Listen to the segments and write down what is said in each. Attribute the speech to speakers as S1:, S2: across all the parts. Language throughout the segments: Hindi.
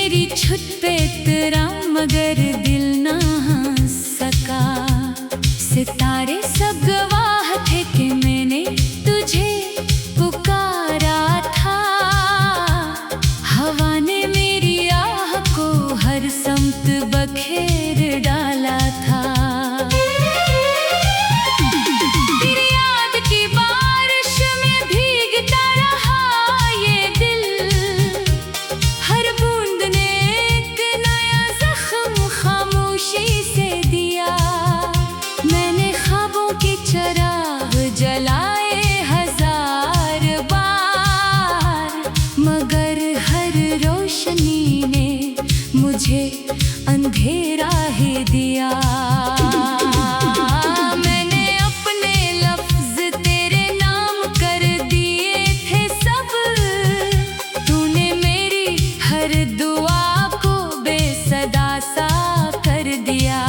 S1: मेरी छुट पे तेरा मगर दिल ना हंस सका। सितारे सब गवाह थे कि मैंने तुझे पुकारा था। हवा ने मेरी आह को हर समत बखेर डाला था। तेरी याद की बारिश में भीगता रहा ये दिल। हर बूंद ने एक नया जख्म खामोशी से दिया। मैंने ख्वाबों के चिराग जलाए हजार बार, मगर हर रोशनी ने मुझे अंधेरा ही दिया। मैंने अपने लफ्ज तेरे नाम कर दिए थे सब। तूने मेरी हर दुआ को बेसदा सा कर दिया।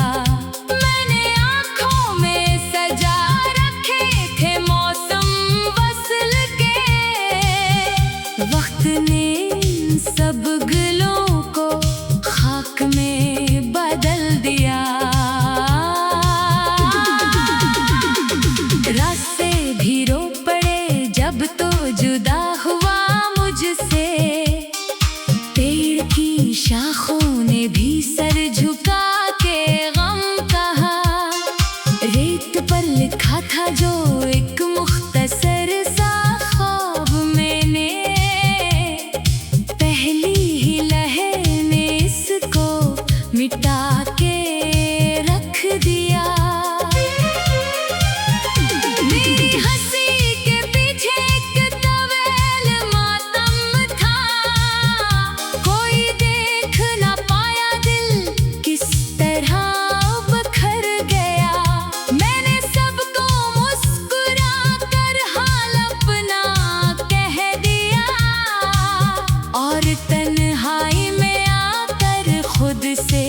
S1: मैंने आँखों में सजा रखे थे मौसम वसल के। वक्त ने इन सब गलों को खाक में बदल दिया। रास्ते भी रो पड़े जब तो जुदा हुआ मुझसे। पेड़ की शाखों ने भी सर झुका के गम कहा। रेत पर लिखा था जो एक मुख्तसर सा ख्वाब, मैंने पहली ही लहर में इसको मिटा के रख दिया। मेरी हंसी के पीछे एक तवेल मातम था। कोई देख ना पाया दिल किस तरह बखर गया। मैंने सबको मुस्कुरा कर हाल अपना कह दिया, और तन्हाई में आकर खुद से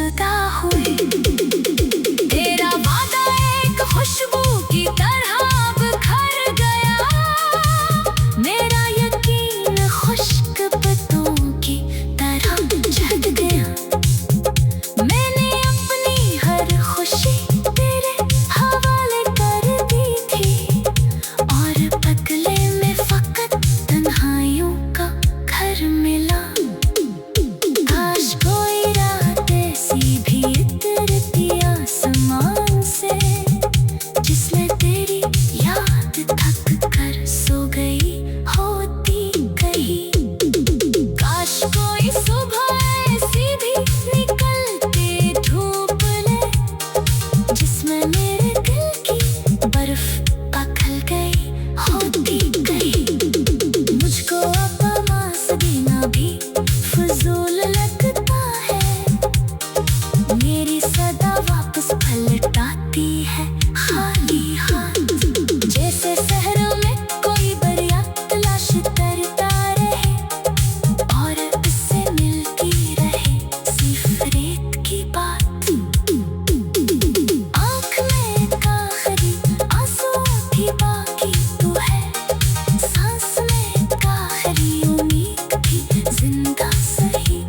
S1: जुदा हुए। तेरा वादा एक खुशबू की तरह बिखर गया, मेरा यकीन खुश्क पत्तों की तरह झड़ गया। मैंने अपनी हर खुशी तेरे हवाले कर दी थी, और बदले में फकत तन्हाइयों का घर मिला। काश कोई रात ऐसी भी उतरती आसमान से, जिसमें तेरी याद थक कर सो गई होती कहीं। काश कोई सुबह ऐसी भी निकलती धूप ले, जिसमें मेरे दिल की बर्फ पिघल गई होती कहीं। मुझको अब मास देना भी फजूल लगता है, मेरी सदा वापस पलटाती है खाली हाथ। जैसे शहरों में कोई बरिया तलाश करता रहे, और उससे मिलती रहे सिर्फ रेत की बात। आँख में एक आखिरी आंसू भी बाकी तू है, सांस में एक आखिरी उम्मीद भी जिंदा सही।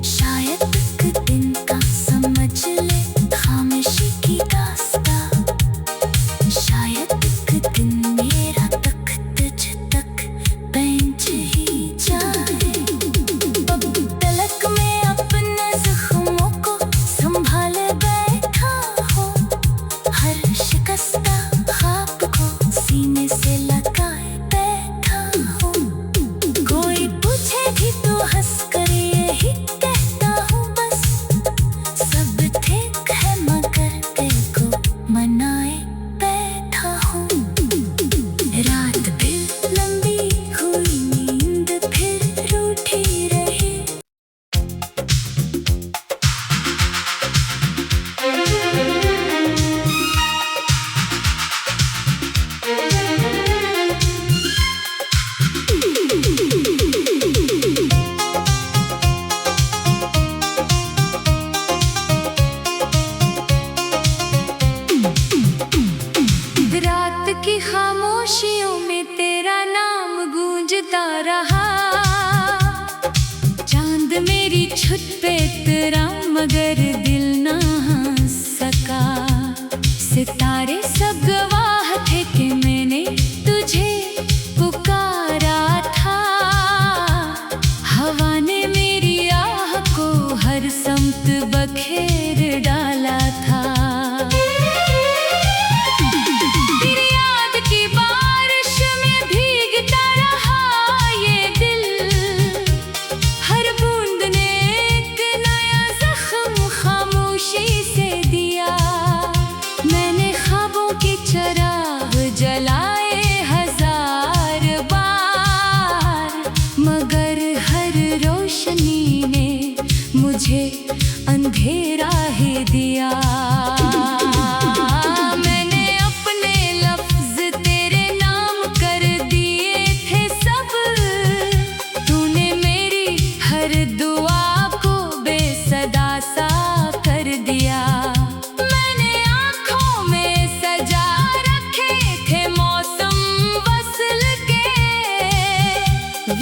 S1: शायद एक दिन का समझ ले खामोशी की दास्तां, शायद एक दिन मेरा तख्त तुझ तक पहुंच ही जाए। तलक में अपने जख्मों को संभाले बैठा हूँ, हर शिकस्ता ख्वाब को सीने से लगाए बैठा हूँ। कोई पूछे भी तो हंस कर यही कहता हूँ बस, सब ठीक है मगर दिल को मनाए बैठा हूँ। रात फिर लंबी हुई, नींद फिर रूठी रही। रात की खामोशियों में तेरा नाम गूंजता रहा, चांद मेरी छुत पे तेरा मगर दिल ना हंस सका। सितारे सब गवाह थे कि मैंने तुझे पुकारा था, हवा ने मेरी आह को हर समत बखेर डाला था। तेरी याद की बारिश में भीगता रहा ये दिल, हर बूंद ने एक नया जख्म खामोशी से दिया। मैंने ख्वाबों के चिराग जलाए हजार बार, मगर हर रोशनी ने मुझे अंधेरा ही दिया। मैंने अपने लफ्ज तेरे नाम कर दिए थे सब, तूने मेरी हर दुआ को बेसदा सा कर दिया। मैंने आँखों में सजा रखे थे मौसम वसल के,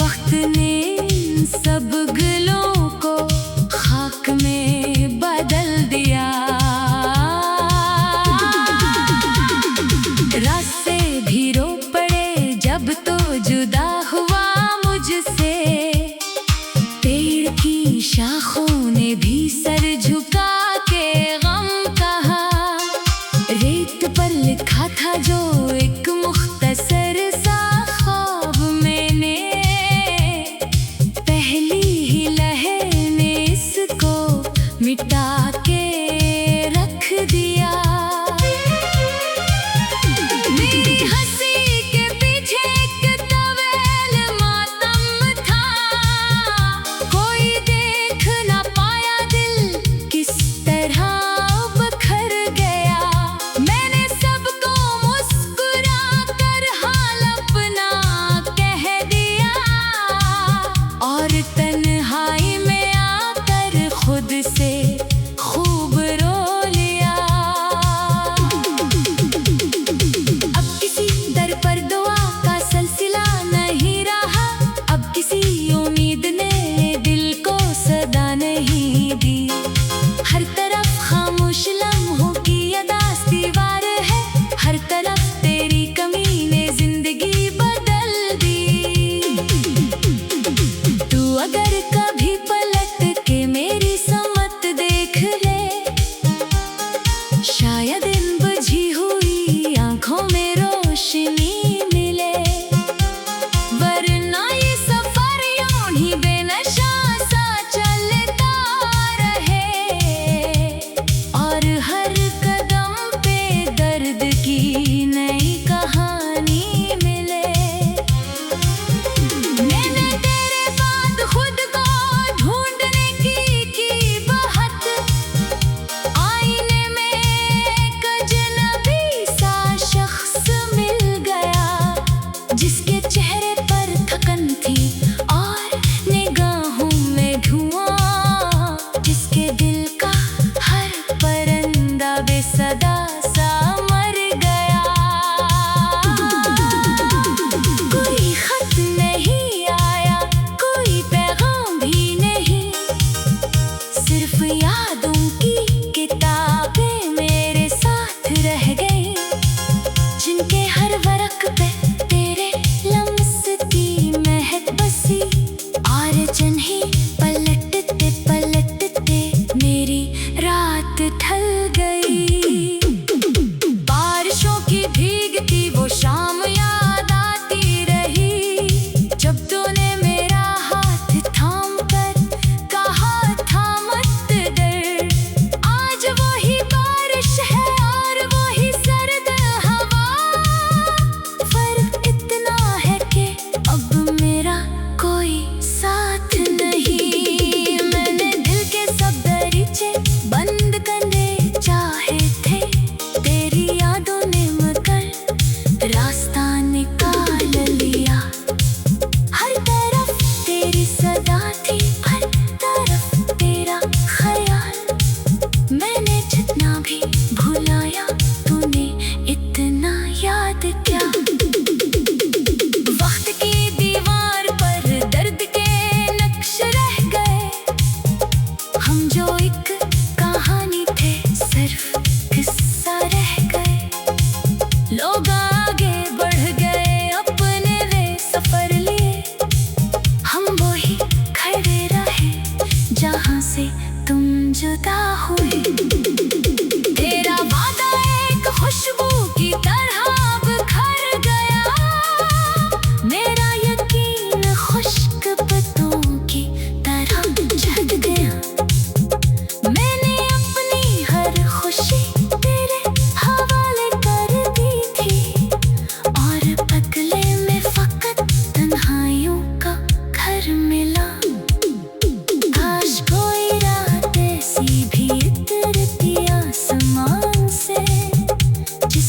S1: वक्त ने इन सब गलों को खाक में बदल दिया। रास्ते भी रो पड़े जब तो जुदा हुआ मुझसे, पेड़ की शाखों ने भी सर झुका के गम कहा। रेत पर लिखा था जो एक मुख्तसर सा ख्वाब, मैंने पहली ही लहर में इसको मिटा के रख दिया। मेरी हंसी के पीछे एक तवेल मातम था, कोई देख ना नहीं दी। हर तरफ खामोश लम्हों की अदास दीवार है, हर तरफ तेरी कमी ने जिंदगी बदल दी। तू अगर कभी पलट के मेरी समत देख ले, शायद इन बुझी हुई आंखों में रोशनी मिले। वरना ये सफर यूं ही बेनशा सा चलता रहे, और हर कदम पे दर्द की नई कहानी मिले। मैंने तेरे बाद खुद को ढूंढने की बहत, आईने में एक अजनबी सा शख्स मिल गया, जिसके चेहरे पर थकन थी और निगाहों में धुआं, जिसके दिल का हर परिंदा बेसदा सा मर गया। कोई खत नहीं आया, कोई पैगाम भी नहीं, सिर्फ यादों की किताबें मेरे साथ रह गई, जिनके हर वरक पे तेरे लम्स की महक बसी। और जन्ही पलटते पलटते मेरी रात ढल गई। बारिशों की भीगती वो शाम याद आती रही, जब तूने मेरा हाथ थाम कर कहा था मत डर। आज वही बारिश है और वही सर्द हवा, फर्क इतना है कि अब मेरा कोई साथ नहीं। मैंने दिल के सब दरीचे बंद करने चाहे थे, तेरी यादों ने मगर रास्ता निकाल लिया। हर तरफ तेरी सदा थी, हर तरफ तेरा ख्याल, मैंने जितना भी भुलाया तूने इतना याद क्या। वक्त की दीवार पर दर्द के नक्श रह गए, हम जो एक कहानी थे सिर्फ किस्सा रह गए। लोग आगे बढ़ गए अपने वे सफर लिए, हम वही खड़े रहे जहाँ से तुम जुदा हुए। तेरा वादा एक खुशबू की तरह अब घर गया, मेरा यकीन खुश्क पत्तों की तरह झड़ गया। मैंने अपनी हर खुशी तेरे हवाले कर दी थी, और बदले में फकत तन्हाइयों का घर मिला। काश कोई रात ऐसी भी उतरती आसमान से, जिस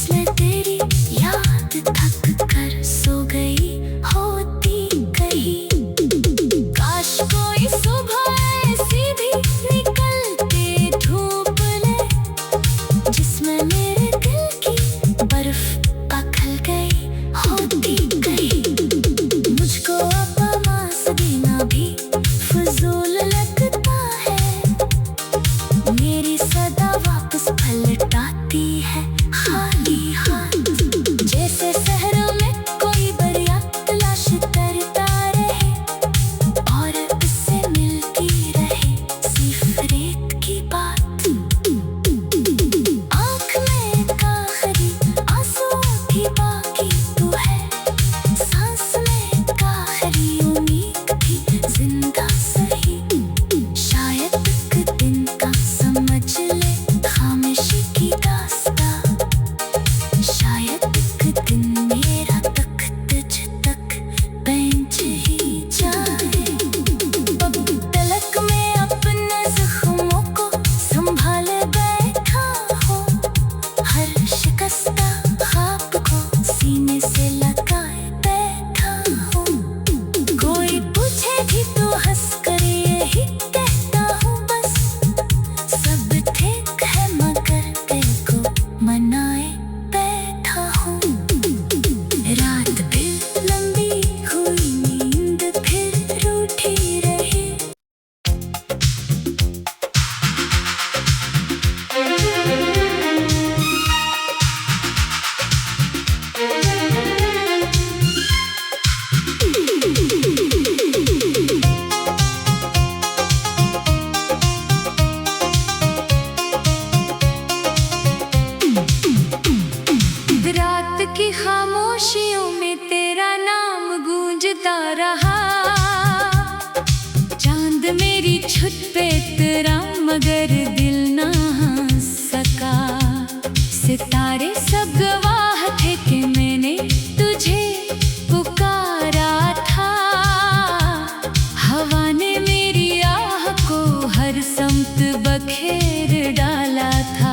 S1: हर समत बखेर डाला था।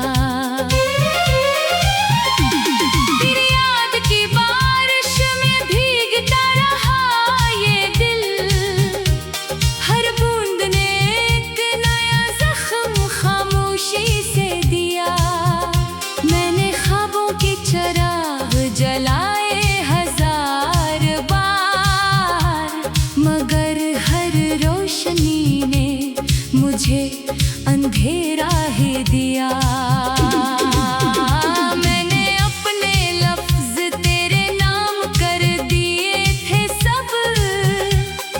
S1: तेरी याद की बारिश में भीगता रहा ये दिल, हर बूंद ने एक नया जख्म खामोशी से दिया। मैंने ख्वाबों की चिराग जलाए हजार बार, मगर हर रोशनी ने मुझे अंधेरा ही दिया। मैंने अपने लफ्ज तेरे नाम कर दिए थे सब,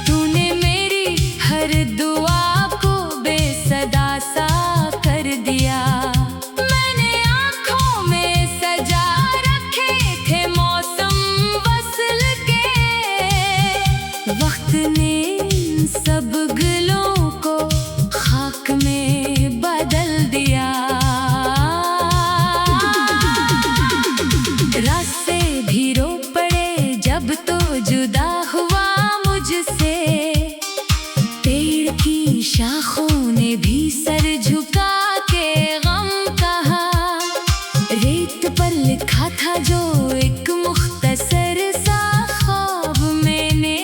S1: तूने मेरी हर दुआ को बेसदा सा कर दिया। मैंने आँखों में सजा रखे थे मौसम वसल के, वक्त ने इन सब गलों को खाक में बदल दिया। रास्ते भी रो पड़े जब तो जुदा हुआ मुझसे, पेड़ की शाखों ने भी सर झुका के गम कहा। रेत पर लिखा था जो एक मुख्तसर सा ख्वाब, मैंने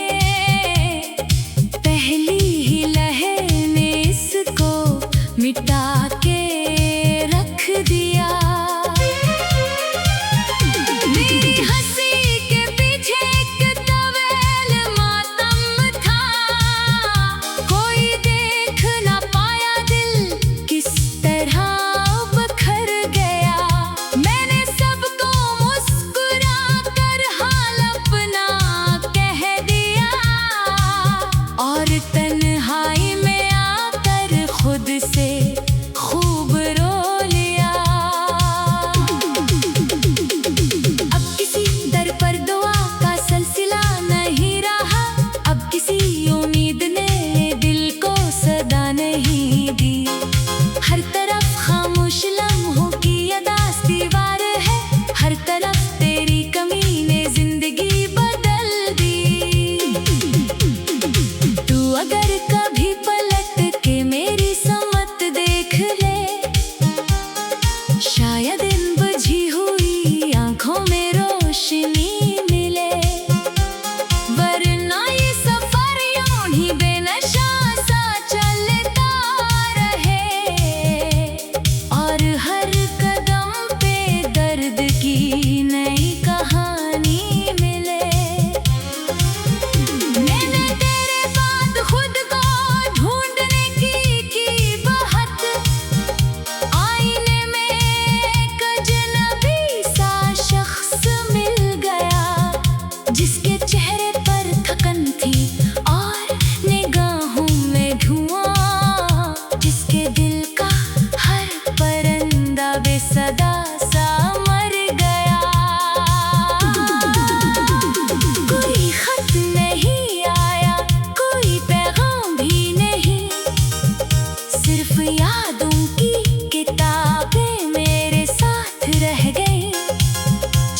S1: पहली ही लहर में इसको मिटा के रख दिया। मेरी हंसी के पीछे एक तवेल मातम था, कोई देख ना पाया दिल किस तरह बखर गया। मैंने सबको मुस्कुरा कर हाल अपना कह दिया, और तन्हाई में आकर खुद से खूब रो लिया। अब किसी दर पर दुआ का सिलसिला नहीं रहा, अब किसी उम्मीद ने दिल को सदा नहीं दी। हर तरफ खामोश लम्हों की अदास दीवार है, हर तरफ तेरी कमी ने जिंदगी बदल दी। तू अगर कभी पलट के मेरी समत देख ले, शायद इन बुझी हुई आंखों में रोशनी मिले। वरना ये सफर यूं ही बेनशा सा चलता रहे, और हर कदम पे दर्द की नई कहानी मिले। मैंने तेरे बाद खुद को ढूंढने की बहत, आईने में एक अजनबी सा शख्स मिल गया, जिसके चेहरे पर थकन थी और निगाहों में धुआं, जिसके दिल का हर परिंदा बेसदा सा मर गया। कोई खत नहीं आया, कोई पैगाम भी नहीं, सिर्फ यादों की किताबें मेरे साथ रह गई,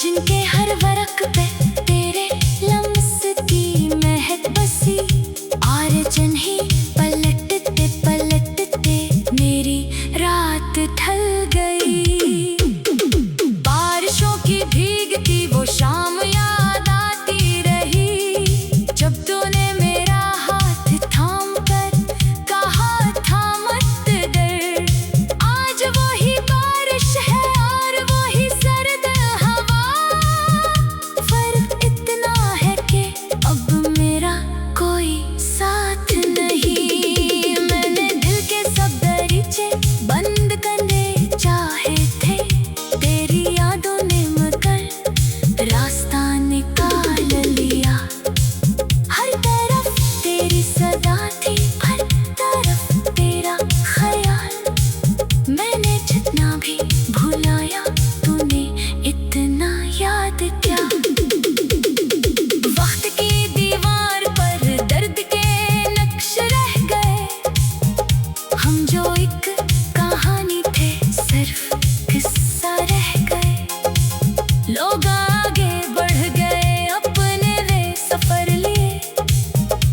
S1: जिनके हर वरक पे तेरे लम्स की महक बसी। और जन ही पलटते पलटते मेरी रात ढल गई। बारिशों की भीगती वो शाम याद आती रही, जब तूने मेरा हाथ थाम कर कहा था मत डर। आज वही बारिश है और वही सर्द हवा, फर्क इतना है कि अब मेरा कोई साथ नहीं। मैंने दिल के सब दरीचे बंद करने चाहे थे, तेरी यादों ने मगर रास्ता निकाल लिया। हर तरफ तेरी सदा थी, हर तरफ तेरा ख्याल, मैंने जितना भी भुलाया तूने इतना याद क्या। वक्त की दीवार पर दर्द के नक्श रह गए, हम जो एक कहानी थे सिर्फ किस्सा रह गए। लोग आगे बढ़ गए अपने वे सफर लिए,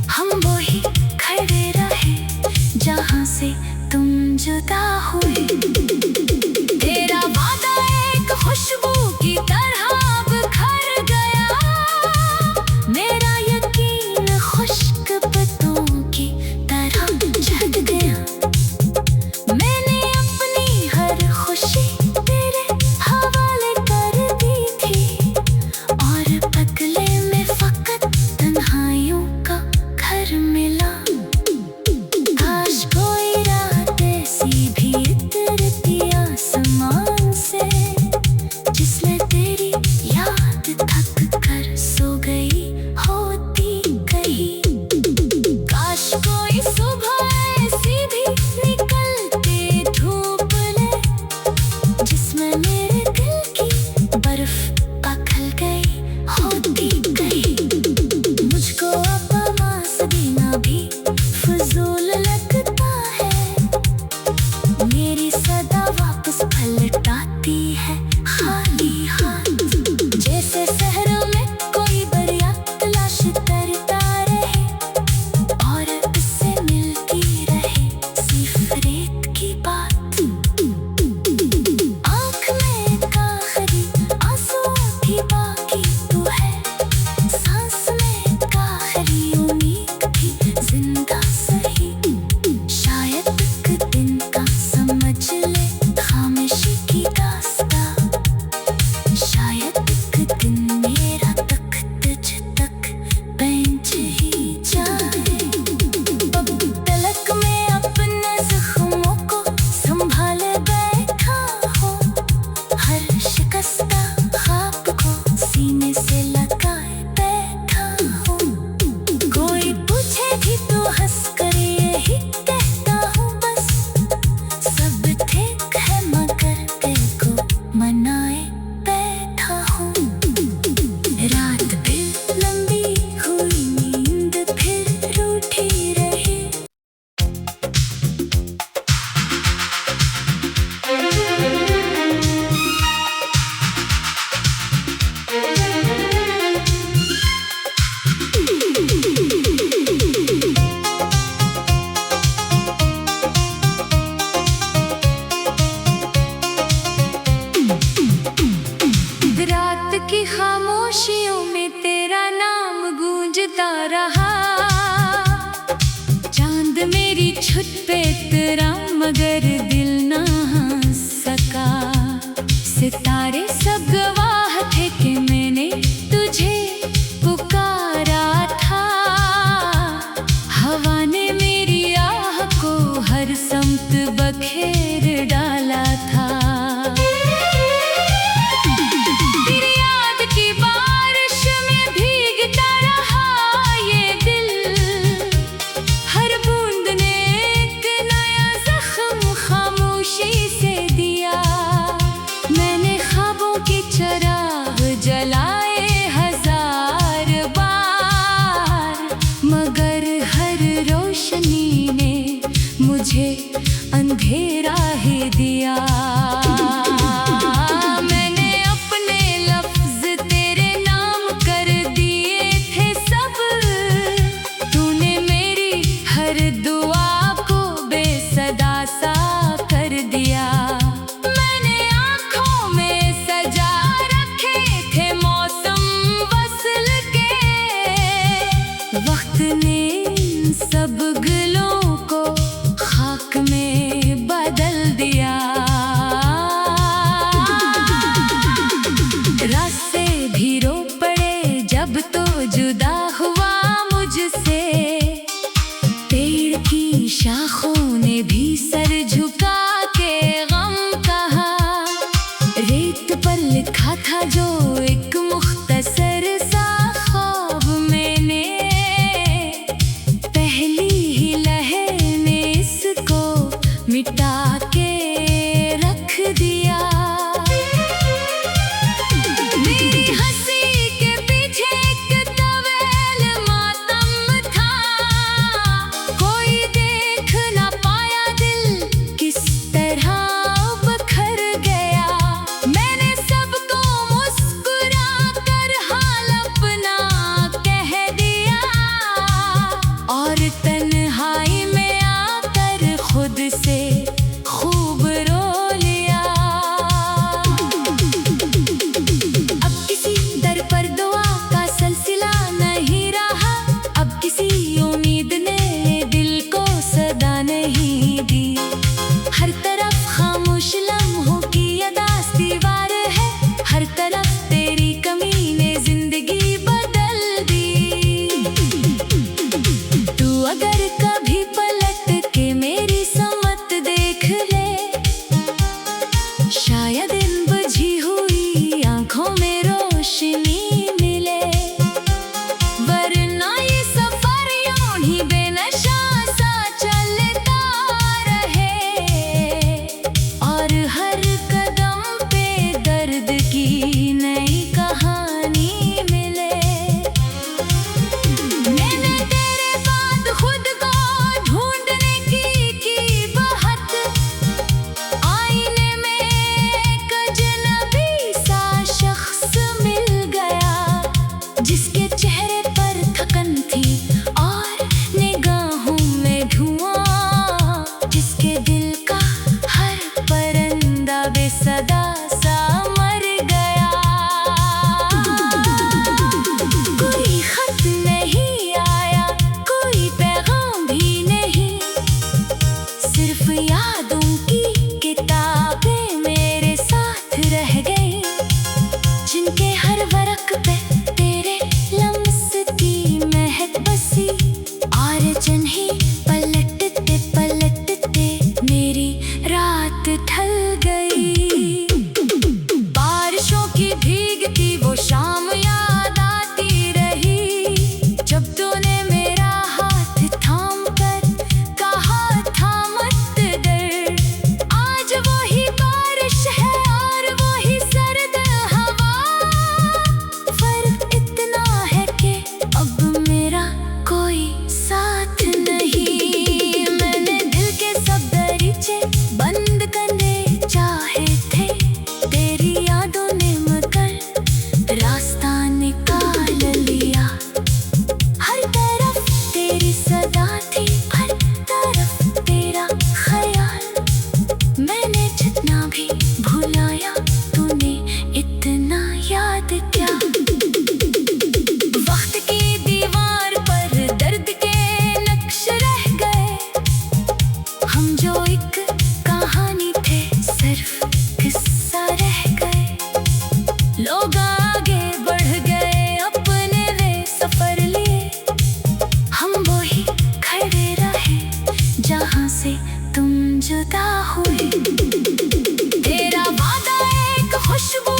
S1: हम वो ही खड़े रहे जहाँ से तुम जुदा हुई। तेरा वादा एक खुशबू की तरह बिखर गया, मेरा यकीन खुश्क पत्तों की तरह झड़ गया। मैंने अपनी हर खुशी तेरे हवाले कर दी थी, और बदले में फकत तन्हाइयों का घर मिला। काश कोई रात ऐसी भी उतरती आसमान से, जिसमें तेरी याद थक कर सो गई होती कहीं। काश कोई सुबह ऐसी भी निकलती धूप ले, जिसमें मेरे दिल की बर्फ पिघल गई होती कहीं। मुझको अब आवाज़ देना भी फजूल लगता है, मेरी सदा वापस पलटाती है खाली हाथ। जैसे शहरों में कोई दरिया तलाश करता रहे, और उससे मिलती रहे सिर्फ रेत की बात। आँख में एक आखिरी आंसू भी बाकी तू है, सांस में एक आखिरी उम्मीद भी जिंदा सही। शायद एक दिन का समझ ले खामोशी की दास्तां, शायद एक दिन मेरा तख्त तुझ तक पहुंच ही जाए। तलक में अपने जख्मों को संभाले बैठा हूँ, हर शिकस्ता ख्वाब को सीने से लगाए बैठा हूँ। कोई पूछे भी तो हंस कर यही कहता हूँ बस, सब ठीक है मगर दिल को मनाए बैठा हूँ। रात फिर लंबी हुई, नींद फिर रूठी रही। रात की खामोशियों में तेरा नाम गूंजता रहा, चांद मेरी छुट पे तेरा मगर दिल ना हंस सका। सितारे सब गवाह थे कि मैंने तुझे पुकारा था, हवा ने मेरी आह को हर समत बखेर डाला था। तेरी याद की बारिश में भीगता रहा ये दिल, हर बूंद ने एक नया जख्म खामोशी से दिया। मैंने ख्वाबों के चिराग जलाए हजार बार, मगर हर रोशनी ने मुझे अंधेरा ही दिया। मैंने अपने लफ्ज तेरे नाम कर दिए थे सब, तूने मेरी हर दुआ को बेसदा सा कर दिया। मैंने आँखों में सजा रखे थे मौसम वसल के, वक्त ने इन सब गलों को खाक में बदल दिया। रास्ते भी रो पड़े जब तो जुदा हुआ मुझसे, पेड़ की शाखों ने भी सर झुका के गम कहा। रेत पर लिखा था जो एक मुख्तसर सा ख्वाब, मैंने पहली ही लहर में इसको मिटा के रख दिया। मेरी हंसी के पीछे एक तवेल मातम था, कोई देख ना पाया दिल किस तरह बखर गया। मैंने सबको मुस्कुरा कर हाल अपना कह दिया, और तन्हाई में आकर खुद से सिर्फ यादों की किताबें मेरे साथ रह गई, जिनके हर वर्क पे तेरे लम्स की महक बसी। और जन ही पलटते पलटते मेरी रात ढल गई। बारिशों की भीगती वो शाम याद आती रही, जब तूने मेरा हाथ थाम कर कहा था मत डर। आज वही बारिश है और वही सर्द हवा, फर्क इतना है कि अब मेरा कोई साथ नहीं। मैंने दिल के सब दरीचे बंद करने चाहे थे, तेरी यादों ने मगर रास्ता निकाल लिया। हर तरफ तेरी सदा थी, हर तरफ तेरा ख्याल। मैंने जितना भी भुलाया तूने इतना याद क्या। वक्त की दीवार पर दर्द के नक्श रह गए, हम जो एक कहानी थे सिर्फ किस्सा रह गए। लोग आगे बढ़ गए अपने वे सफर लिए, हम वही खड़े रहे जहाँ से तुम जुदा हुए। तेरा वादा एक खुशबू